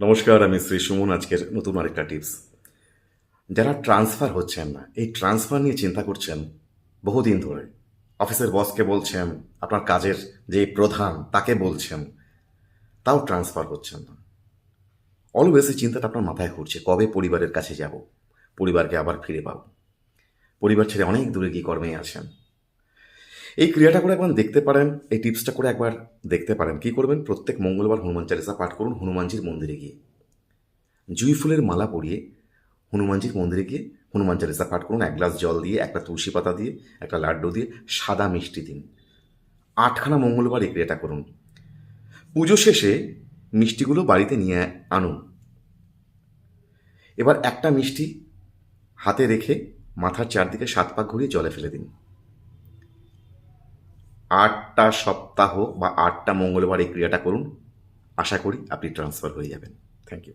নমস্কার, আমি শ্রী সুমন। আজকের নতুন আরেকটা টিপস। যারা ট্রান্সফার হচ্ছেন না, এই ট্রান্সফার নিয়ে চিন্তা করছেন বহুদিন ধরে, অফিসের বসকে বলছেন, আপনার কাজের যে প্রধান তাকে বলছেন, তাও ট্রান্সফার হচ্ছেন না। অলওয়েজ এই চিন্তাটা আপনার মাথায় ঘুরছে, কবে পরিবারের কাছে যাব, পরিবারকে আবার ফিরে পাবো, পরিবার ছেড়ে অনেক দূরে গিয়ে কর্মে আছেন। এই ক্রিয়াটা করে একবার দেখতে পারেন, এই টিপসটা করে একবার দেখতে পারেন। কি করবেন? প্রত্যেক মঙ্গলবার হনুমান চালিসা পাঠ করুন হনুমানজির মন্দিরে গিয়ে। জুঁই ফুলের মালা পরিয়ে হনুমানজির মন্দিরে গিয়ে হনুমান চালিসা পাঠ করুন, এক গ্লাস জল দিয়ে, একটা তুলসী পাতা দিয়ে, একটা লাড্ডু দিয়ে, সাদা মিষ্টি দিন। 8খানা মঙ্গলবার এই ক্রিয়াটা করুন। পুজো শেষে মিষ্টিগুলো বাড়িতে নিয়ে আনুন। এবার একটা মিষ্টি হাতে রেখে মাথার চারদিকে 7 পাক ঘুরিয়ে জলে ফেলে দিন। 8টা সপ্তাহ বা 8টা মঙ্গলবার এই ক্রিয়াটা করুন। আশা করি আপনি ট্রান্সফার হয়ে যাবেন। Thank you.